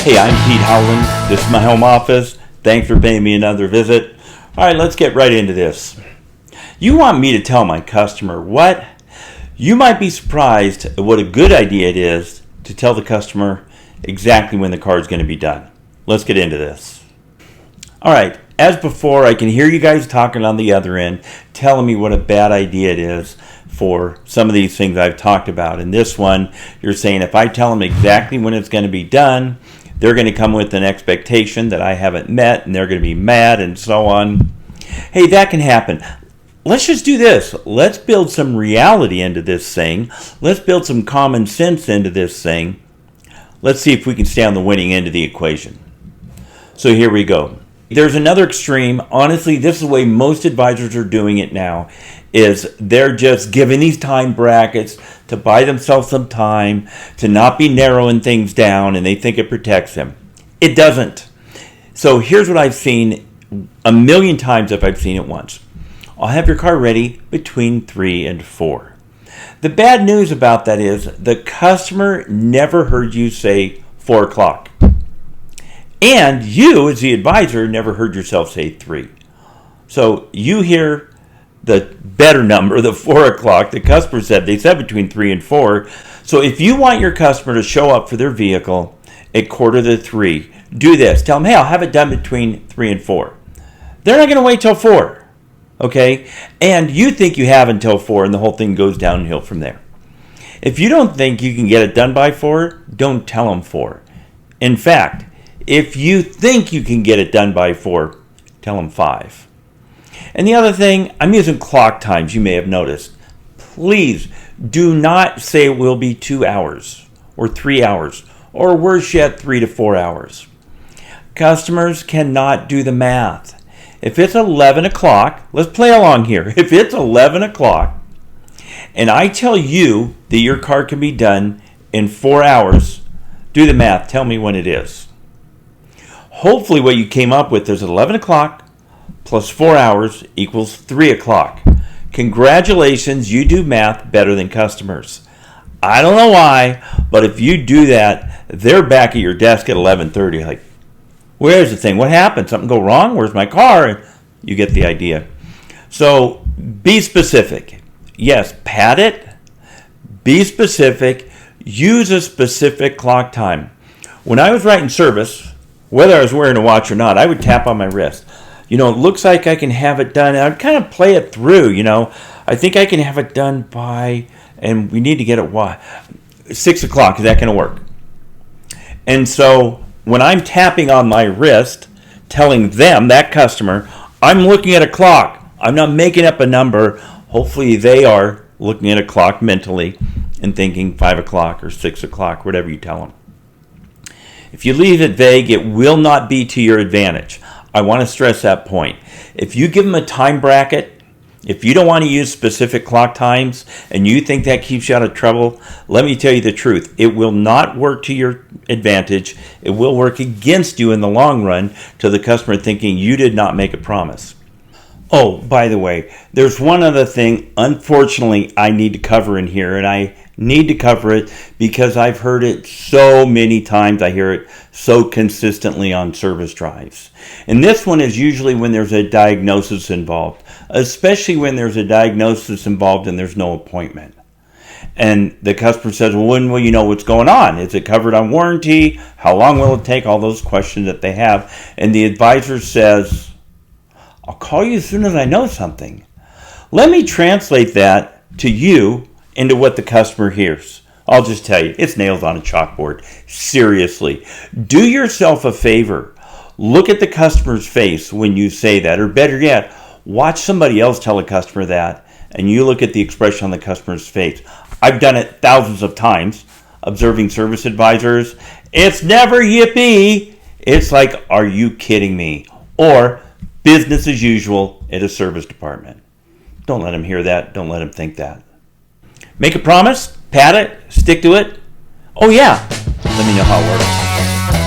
Hey, I'm Pete Howland. This is my home office. Thanks for paying me another visit. All right, let's get right into this. You want me to tell my customer what? You might be surprised at what a good idea it is to tell the customer exactly when the car is going to be done. Let's get into this. All right, as before, I can hear you guys talking on the other end, telling me what a bad idea it is for some of these things I've talked about. In this one, you're saying if I tell them exactly when it's going to be done, they're going to come with an expectation that I haven't met, and they're going to be mad and so on. Hey, that can happen. Let's just do this. Let's build some reality into this thing. Let's build some common sense into this thing. Let's see if we can stay on the winning end of the equation. So here we go. There's another extreme. Honestly, this is the way most advisors are doing it now, is they're just giving these time brackets to buy themselves some time, to not be narrowing things down, and they think it protects them. It doesn't. So here's what I've seen a million times if I've seen it once. I'll have your car ready between 3 and 4. The bad news about that is the customer never heard you say 4 o'clock. And you, as the advisor, never heard yourself say 3. So you hear the better number, the 4 o'clock. The customer said, they said between 3 and 4. So if you want your customer to show up for their vehicle at 2:45, do this. Tell them, hey, I'll have it done between 3 and 4. They're not going to wait till 4. Okay? And you think you have until 4, and the whole thing goes downhill from there. If you don't think you can get it done by 4, don't tell them 4. In fact, if you think you can get it done by 4, tell them 5. And the other thing, I'm using clock times, you may have noticed. Please do not say it will be 2 hours or 3 hours or worse yet, 3 to 4 hours. Customers cannot do the math. If it's 11 o'clock, let's play along here. If it's 11 o'clock and I tell you that your car can be done in 4 hours, do the math. Tell me when it is. Hopefully what you came up with is 11 o'clock plus 4 hours equals 3 o'clock. Congratulations, you do math better than customers. I don't know why, but if you do that, they're back at your desk at 11:30 like, where's the thing? What happened? Something go wrong? Where's my car? You get the idea. So be specific. Yes, pad it. Be specific. Use a specific clock time. When I was writing service, whether I was wearing a watch or not, I would tap on my wrist. It looks like I can have it done. I'd kind of play it through, I think I can have it done by, and we need to get it 6 o'clock. Is that going to work? And so when I'm tapping on my wrist, telling them, that customer, I'm looking at a clock. I'm not making up a number. Hopefully they are looking at a clock mentally and thinking 5 o'clock or 6 o'clock, whatever you tell them. If you leave it vague, it will not be to your advantage. I want to stress that point. If you give them a time bracket, if you don't want to use specific clock times and you think that keeps you out of trouble, let me tell you the truth. It will not work to your advantage. It will work against you in the long run to the customer thinking you did not make a promise. Oh, by the way, there's one other thing, unfortunately, I need to cover in here, and I need to cover it because I've heard it so many times. I hear it so consistently on service drives. And this one is usually when there's a diagnosis involved, especially when there's a diagnosis involved and there's no appointment. And the customer says, well, when will you know what's going on? Is it covered on warranty? How long will it take? All those questions that they have. And the advisor says, I'll call you as soon as I know something. Let me translate that to you into what the customer hears. I'll just tell you, it's nails on a chalkboard. Seriously. Do yourself a favor. Look at the customer's face when you say that, or better yet, watch somebody else tell a customer that, and you look at the expression on the customer's face. I've done it thousands of times, observing service advisors. It's never yippee. It's like, are you kidding me? Or business as usual at a service department. Don't let them hear that. Don't let them think that. Make a promise, pad it, stick to it. Oh yeah, let me know how it works.